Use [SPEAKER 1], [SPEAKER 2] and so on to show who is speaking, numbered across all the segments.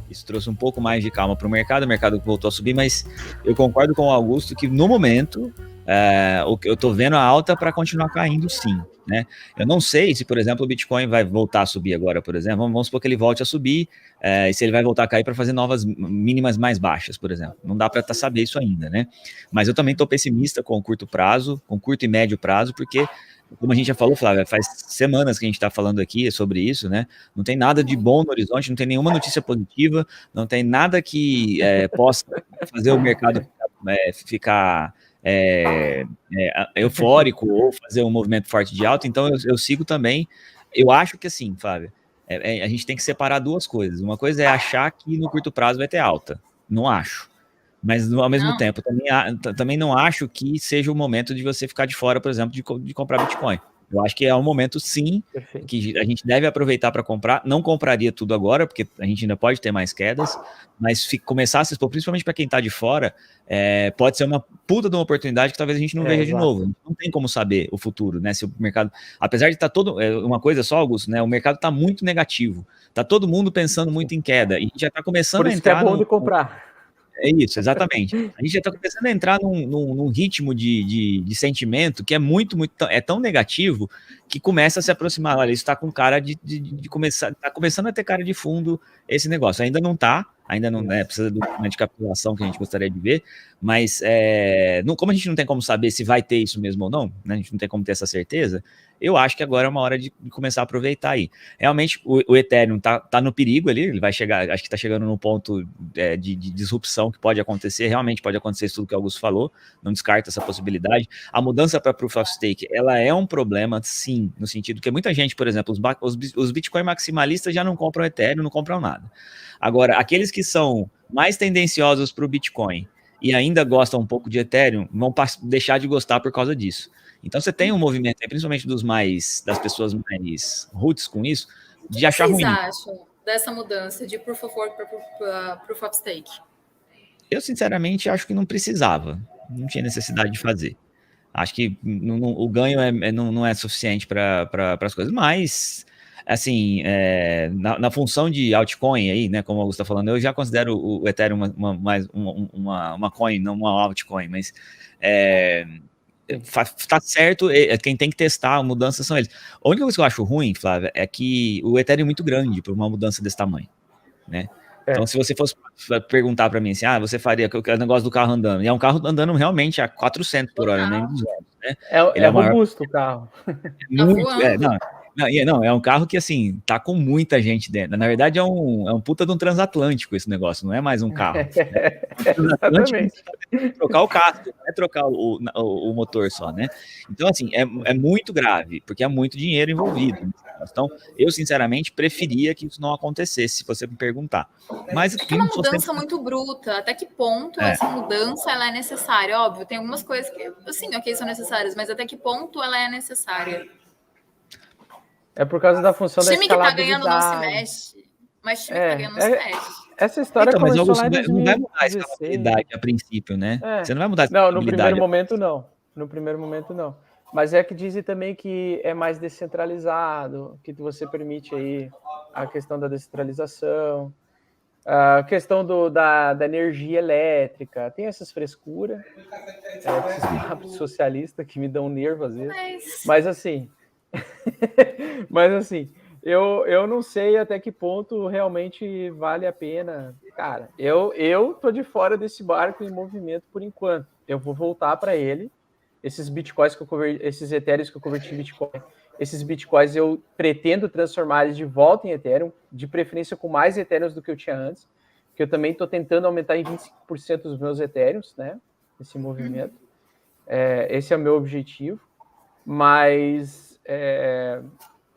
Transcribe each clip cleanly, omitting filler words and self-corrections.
[SPEAKER 1] Isso trouxe um pouco mais de calma para o mercado voltou a subir, mas eu concordo com o Augusto que no momento eu estou vendo a alta para continuar caindo sim, né? Eu não sei se, por exemplo, o Bitcoin vai voltar a subir agora, por exemplo, vamos supor que ele volte a subir, e se ele vai voltar a cair para fazer novas mínimas mais baixas, por exemplo. Não dá para saber isso ainda, né? Mas eu também estou pessimista com curto prazo, com curto e médio prazo, porque como a gente já falou, Flávia, faz semanas que a gente está falando aqui sobre isso, né? Não tem nada de bom no horizonte, não tem nenhuma notícia positiva, não tem nada que possa fazer o mercado ficar eufórico ou fazer um movimento forte de alta. Então, eu sigo também. Eu acho que assim, Flávia, a gente tem que separar duas coisas. Uma coisa é achar que no curto prazo vai ter alta. Não acho. Mas, ao mesmo tempo, também não acho que seja o momento de você ficar de fora, por exemplo, de comprar Bitcoin. Eu acho que é um momento, sim,
[SPEAKER 2] Perfeito.
[SPEAKER 1] que a gente deve aproveitar para comprar. Não compraria tudo agora, porque a gente ainda pode ter mais quedas, mas começar a se expor, principalmente para quem está de fora, pode ser uma puta de uma oportunidade que talvez a gente não veja de novo. Não tem como saber o futuro, né? Se o mercado. Apesar de estar todo. Uma coisa só, Augusto, né? O mercado está muito negativo. Está todo mundo pensando muito em queda. E a gente já está começando
[SPEAKER 2] Por
[SPEAKER 1] a
[SPEAKER 2] isso que é
[SPEAKER 1] entrar
[SPEAKER 2] bom de comprar.
[SPEAKER 1] É isso, exatamente. A gente já está começando a entrar num ritmo de sentimento que é muito, tão negativo que começa a se aproximar. Olha, isso está com cara de começar, está começando a ter cara de fundo esse negócio. Ainda não está, ainda não precisa de uma de capitulação que a gente gostaria de ver, mas como a gente não tem como saber se vai ter isso mesmo ou não, né, a gente não tem como ter essa certeza, eu acho que agora é uma hora de começar a aproveitar aí. Realmente, o Ethereum tá no perigo ali, ele vai chegar, acho que está chegando num ponto de disrupção que pode acontecer, realmente pode acontecer isso tudo que o Augusto falou, não descarta essa possibilidade. A mudança para Proof of Stake, ela é um problema, sim, no sentido que muita gente, por exemplo, os Bitcoin maximalistas já não compram Ethereum, não compram nada. Agora, aqueles que são mais tendenciosos para o Bitcoin e ainda gostam um pouco de Ethereum, vão deixar de gostar por causa disso. Então você tem um movimento, principalmente das pessoas mais roots com isso, de achar ruim.
[SPEAKER 3] O que vocês acham dessa mudança de Proof of Work para Proof of Stake?
[SPEAKER 1] Eu, sinceramente, acho que não precisava. Não tinha necessidade de fazer. Acho que o ganho não é suficiente para as coisas. Mas, assim, na função de altcoin aí, né, como o Augusto está falando, eu já considero o Ethereum uma coin, não uma altcoin, mas tá certo, quem tem que testar a mudança são eles. A única coisa que eu acho ruim, Flávia, é que o Ethereum é muito grande para uma mudança desse tamanho, né? Então, se você fosse perguntar para mim assim, você faria o negócio do carro andando, e é um carro andando realmente a 400 por hora, nem 200, né?
[SPEAKER 2] Ele é robusto o carro.
[SPEAKER 1] Muito, é um carro que, assim, tá com muita gente dentro. Na verdade, é um puta de um transatlântico esse negócio, não é mais um carro. Né?
[SPEAKER 2] Exatamente.
[SPEAKER 1] Trocar o casco, não é trocar o motor só, né? Então, assim, é muito grave, porque é muito dinheiro envolvido. Então, eu, sinceramente, preferia que isso não acontecesse, se você me perguntar. Mas
[SPEAKER 3] é uma mudança muito bruta. Até que ponto essa mudança ela é necessária? Óbvio, tem algumas coisas que, assim, ok, são necessárias, mas até que ponto ela é necessária?
[SPEAKER 2] É por causa da função da escalabilidade.
[SPEAKER 3] Time que tá ganhando não se mexe, mas time que tá ganhando não se mexe.
[SPEAKER 2] Essa história começou lá em 2016.
[SPEAKER 1] Não vai mudar a escalabilidade a princípio, né? Você não vai mudar a escalabilidade.
[SPEAKER 2] Não, no primeiro momento não. No primeiro momento não. Mas é que dizem também que é mais descentralizado, que você permite aí a questão da descentralização, a questão da energia elétrica, tem essas frescuras, esses papos socialistas que me dão nervo às vezes. Mas assim, eu não sei até que ponto realmente vale a pena. Cara, eu tô de fora desse barco em movimento por enquanto. Eu vou voltar para ele. Esses bitcoins esses etéreos que eu converti em Bitcoin, esses bitcoins eu pretendo transformar eles de volta em Ethereum, de preferência com mais Ethereums do que eu tinha antes, que eu também estou tentando aumentar em 25% os meus Ethereums, né? Esse movimento. Esse é o meu objetivo. Mas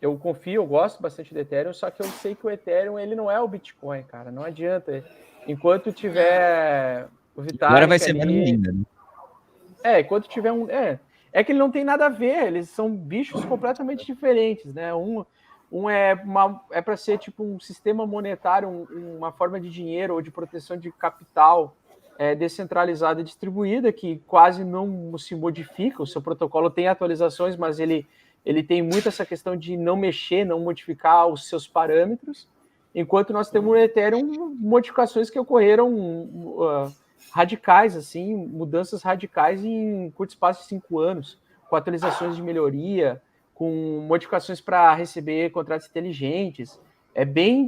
[SPEAKER 2] eu confio, eu gosto bastante do Ethereum, só que eu sei que o Ethereum ele não é o Bitcoin, cara. Não adianta. Enquanto tiver o Vitalik
[SPEAKER 1] agora vai ser menos ainda, né?
[SPEAKER 2] Enquanto tiver é que ele não tem nada a ver, eles são bichos completamente diferentes, né? Um é para ser tipo um sistema monetário, uma forma de dinheiro ou de proteção de capital descentralizada e distribuída, que quase não se modifica. O seu protocolo tem atualizações, mas ele tem muito essa questão de não mexer, não modificar os seus parâmetros. enquanto nós temos no Ethereum modificações que ocorreram radicais, assim, mudanças radicais em curto espaço de 5 anos, com atualizações de melhoria, com modificações para receber contratos inteligentes.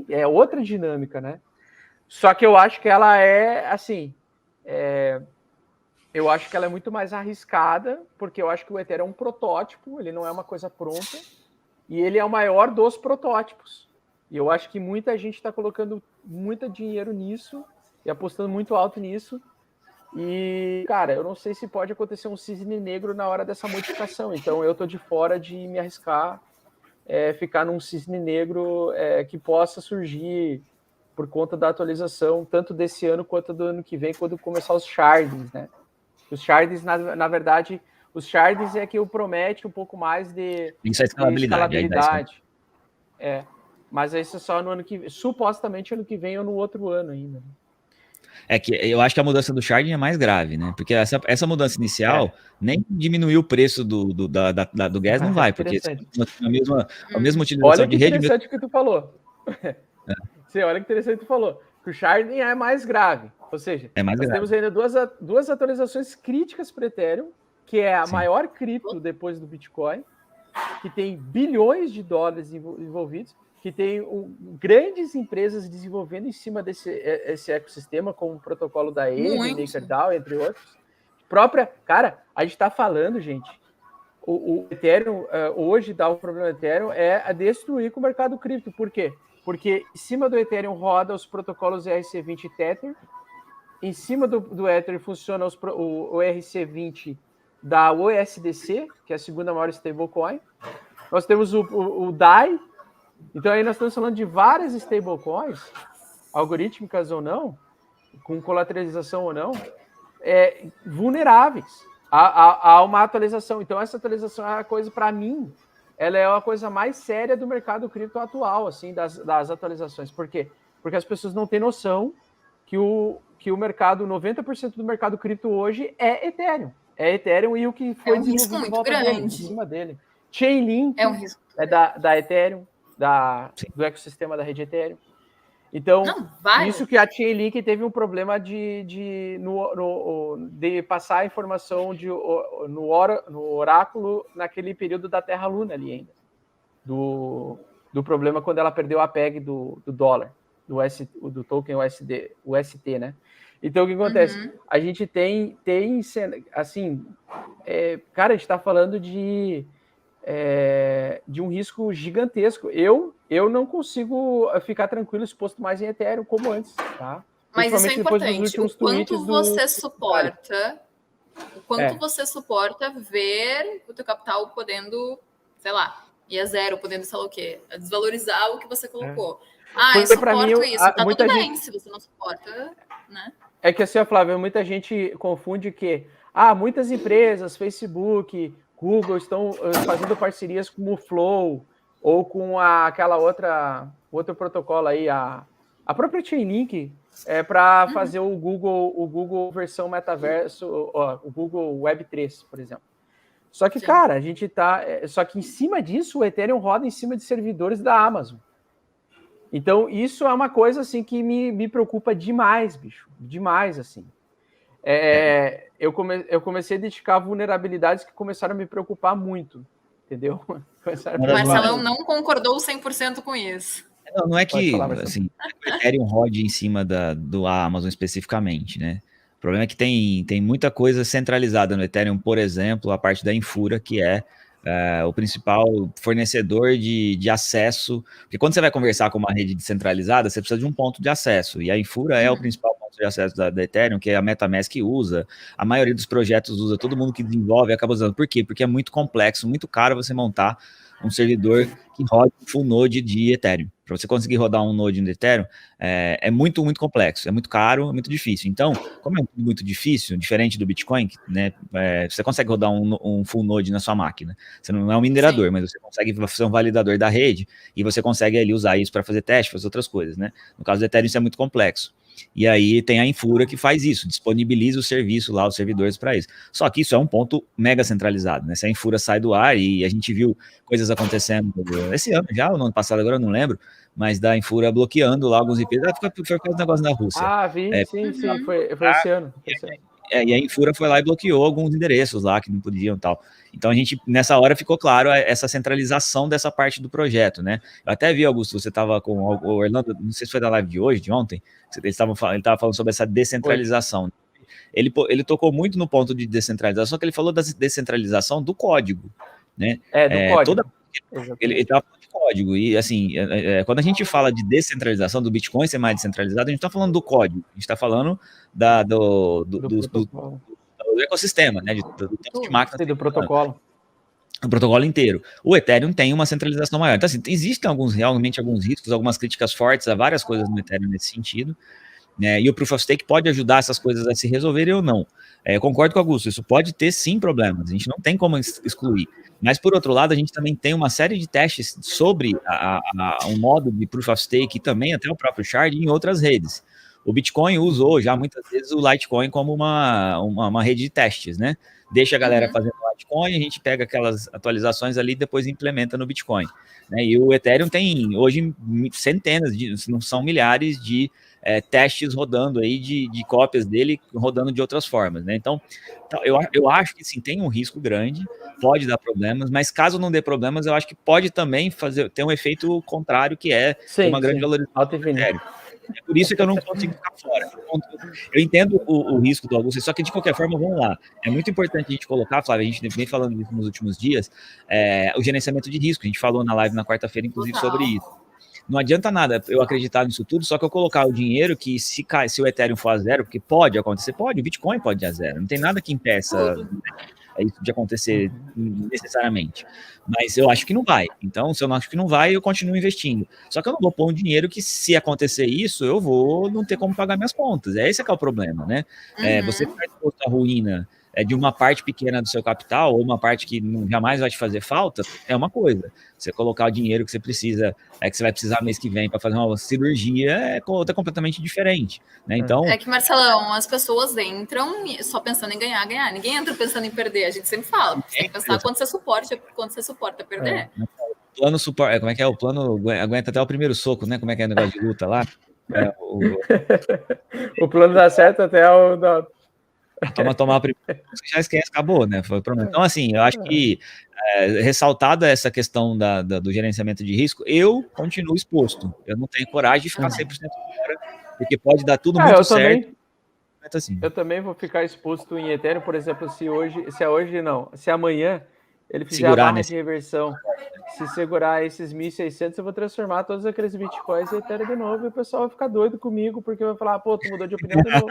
[SPEAKER 2] É outra dinâmica, né? Só que eu acho que ela é, assim, eu acho que ela é muito mais arriscada, porque eu acho que o Ethereum é um protótipo, ele não é uma coisa pronta, e ele é o maior dos protótipos. E eu acho que muita gente está colocando muito dinheiro nisso e apostando muito alto nisso. E, cara, eu não sei se pode acontecer um cisne negro na hora dessa modificação. Então, eu tô de fora de me arriscar, ficar num cisne negro que possa surgir por conta da atualização, tanto desse ano quanto do ano que vem, quando começar os shardings, né? Os shardings, na verdade, os shardings é que promete um pouco mais de escalabilidade. Mas isso é só no ano que vem, supostamente ano que vem ou no outro ano ainda.
[SPEAKER 1] É que eu acho que a mudança do sharding é mais grave, né? Porque essa mudança inicial nem diminuiu o preço do gas, não vai, porque a mesma utilização de rede...
[SPEAKER 2] Olha que interessante o que tu falou. Olha que interessante que tu falou. Que o sharding é mais grave. Ou seja, nós temos ainda duas atualizações críticas para o Ethereum, que é a maior cripto depois do Bitcoin, que tem bilhões de dólares envolvidos, que tem grandes empresas desenvolvendo em cima desse ecossistema, como o protocolo da Aave, MakerDAO, entre outros. Cara, a gente está falando, gente, o Ethereum, hoje dá o problema do Ethereum é destruir com o mercado cripto. Por quê? Porque em cima do Ethereum roda os protocolos ERC20 e Tether, em cima do Ether funciona o ERC20 da USDC, que é a segunda maior stablecoin. Nós temos o DAI. Então aí nós estamos falando de várias stablecoins, algorítmicas ou não, com colateralização ou não, vulneráveis a uma atualização. Então essa atualização é a coisa, para mim, ela é a coisa mais séria do mercado cripto atual, assim, das atualizações. Por quê? Porque as pessoas não têm noção que o mercado, 90% do mercado cripto hoje é Ethereum. É Ethereum e o que foi
[SPEAKER 3] desenvolvido em volta dele,
[SPEAKER 2] em cima dele. Chainlink é da Ethereum, do ecossistema da rede Ethereum. Então, isso que a Chainlink teve um problema de passar a informação no oráculo naquele período da Terra Luna ali ainda. Do problema quando ela perdeu a PEG do dólar, do token UST, né? Então, o que acontece? A gente tem assim, cara, a gente está falando de um risco gigantesco. Eu não consigo ficar tranquilo exposto mais em Ethereum como antes, tá?
[SPEAKER 3] Mas isso é importante. O quanto você suporta, você suporta ver o teu capital podendo, sei lá, ir a zero, podendo, sei lá o quê, desvalorizar o que você colocou. Eu suporto isso. Tá tudo bem, se você não suporta, né?
[SPEAKER 2] É que assim, Flávia, muita gente confunde que muitas empresas, Facebook, Google estão fazendo parcerias com o Flow ou com aquela outro protocolo aí, a própria Chainlink, para fazer o Google versão metaverso, o Google Web3, por exemplo. Só que, cara, a gente só que em cima disso, o Ethereum roda em cima de servidores da Amazon. Então, isso é uma coisa assim que me preocupa demais, bicho. Demais, assim. Eu comecei a identificar vulnerabilidades que começaram a me preocupar muito, entendeu?
[SPEAKER 3] O Marcelão não concordou 100% com isso.
[SPEAKER 1] Não é que assim, o Ethereum rode em cima do Amazon especificamente, né? O problema é que tem muita coisa centralizada no Ethereum, por exemplo, a parte da Infura, que é o principal fornecedor de acesso, porque quando você vai conversar com uma rede descentralizada, você precisa de um ponto de acesso, e a Infura é o principal ponto de acesso da Ethereum, que é a MetaMask que usa, a maioria dos projetos usa, todo mundo que desenvolve acaba usando. Por quê? Porque é muito complexo, muito caro você montar um servidor que roda um full node de Ethereum. Para você conseguir rodar um node no Ethereum, é muito, muito complexo, é muito caro, é muito difícil. Então, como é muito difícil, diferente do Bitcoin, né, você consegue rodar um full node na sua máquina. Você não é um minerador, mas você consegue ser um validador da rede e você consegue ali usar isso para fazer teste, fazer outras coisas, né? No caso do Ethereum, isso é muito complexo. E aí tem a Infura que faz isso, disponibiliza o serviço lá, os servidores para isso. Só que isso é um ponto mega centralizado, né? Se a Infura sai do ar, e a gente viu coisas acontecendo esse ano já, ou no ano passado, agora eu não lembro, mas da Infura bloqueando lá alguns IPs. Foi quase um negócio na Rússia.
[SPEAKER 2] Sim, foi esse ano.
[SPEAKER 1] E a Infura foi lá e bloqueou alguns endereços lá que não podiam e tal. Então a gente, nessa hora, ficou claro essa centralização dessa parte do projeto, né? Eu até vi, Augusto, você estava com o Orlando, não sei se foi da live de hoje, de ontem, ele estava falando sobre essa descentralização. Ele tocou muito no ponto de descentralização, só que ele falou da descentralização do código, né?
[SPEAKER 2] Do código.
[SPEAKER 1] Ele estava falando de código, e assim, quando a gente fala de descentralização do Bitcoin ser mais descentralizado, a gente está falando do código, a gente está falando do ecossistema, né? Do tanto de máquinas.
[SPEAKER 2] Do protocolo.
[SPEAKER 1] O protocolo inteiro. O Ethereum tem uma centralização maior. Então, assim, existem realmente alguns riscos, algumas críticas fortes a várias coisas no Ethereum nesse sentido, né? E o Proof of Stake pode ajudar essas coisas a se resolverem ou não. Eu concordo com o Augusto, isso pode ter sim problemas, a gente não tem como excluir. Mas, por outro lado, a gente também tem uma série de testes sobre um modo de Proof of Stake e também até o próprio Shard em outras redes. O Bitcoin usou já muitas vezes o Litecoin como uma rede de testes, né? Deixa a galera fazendo Litecoin, a gente pega aquelas atualizações ali e depois implementa no Bitcoin, né? E o Ethereum tem hoje centenas, não são milhares de testes rodando aí de cópias dele, rodando de outras formas, né? Então eu acho que sim, tem um risco grande, pode dar problemas, mas caso não dê problemas, eu acho que pode também ter um efeito contrário, que é uma grande valorização do Ethereum. É por isso que eu não consigo ficar fora. Eu entendo o risco do Augusto, só que de qualquer forma, vamos lá. É muito importante a gente colocar, Flávio, a gente vem falando disso nos últimos dias, o gerenciamento de risco. A gente falou na live na quarta-feira, inclusive, sobre isso. Não adianta nada eu acreditar nisso tudo, só que eu colocar o dinheiro que se o Ethereum for a zero, porque pode acontecer, o Bitcoin pode ir a zero. Não tem nada que impeça isso de acontecer necessariamente. Mas eu acho que não vai. Então, se eu não acho que não vai, eu continuo investindo. Só que eu não vou pôr um dinheiro que, se acontecer isso, eu vou não ter como pagar minhas contas. Esse que é o problema, né? Você ficar exposto à ruína de uma parte pequena do seu capital, ou uma parte que jamais vai te fazer falta, é uma coisa. Você colocar o dinheiro que você precisa, que você vai precisar mês que vem para fazer uma cirurgia, é outra completamente diferente, né? Então,
[SPEAKER 3] que, Marcelão, as pessoas entram só pensando em ganhar. Ninguém entra pensando em perder. A gente sempre fala. Você tem que pensar quando você suporta perder.
[SPEAKER 1] O plano suporta, como é que é? O plano aguenta até o primeiro soco, né? Como é que é o negócio de luta lá?
[SPEAKER 2] O plano dá certo até o
[SPEAKER 1] tomar primeiro, você já esquece, acabou, né? Foi o problema. Então, assim, eu acho que ressaltada essa questão do gerenciamento de risco, eu continuo exposto. Eu não tenho coragem de ficar 100% fora, porque pode dar tudo muito certo. Assim.
[SPEAKER 2] Eu também vou ficar exposto em Ethereum, por exemplo, se amanhã ele fizer a barra de reversão, se segurar esses 1.600, eu vou transformar todos aqueles bitcoins em Ethereum de novo, e o pessoal vai ficar doido comigo, porque vai falar, pô, tu mudou de opinião de novo.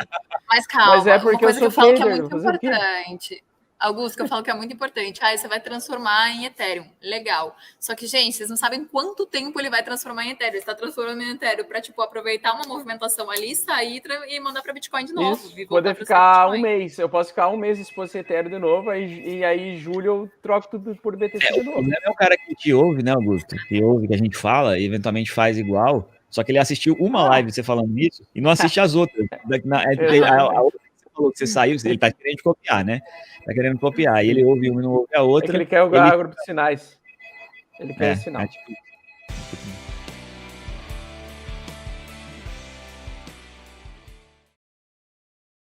[SPEAKER 3] Mas calma,
[SPEAKER 2] mas é porque
[SPEAKER 3] uma coisa que eu falo que é muito
[SPEAKER 2] trader,
[SPEAKER 3] importante. Augusto, que eu falo que é muito importante. Você vai transformar em Ethereum. Legal. Só que, gente, vocês não sabem quanto tempo ele vai transformar em Ethereum. Ele está transformando em Ethereum para, aproveitar uma movimentação ali, sair e mandar para Bitcoin de novo.
[SPEAKER 2] Poder ficar um mês. Eu posso ficar um mês exposto em Ethereum de novo, e aí em julho eu troco tudo por BTC de novo.
[SPEAKER 1] É o cara que te ouve, né, Augusto? Que ouve, que a gente fala e eventualmente faz igual. Só que ele assistiu uma live você falando isso e não assiste as outras. A outra que você falou que você saiu, ele tá querendo copiar, né? Tá querendo copiar. E ele ouve uma e não ouve a outra.
[SPEAKER 2] É que ele quer o grupo de sinais. Ele quer esse sinal.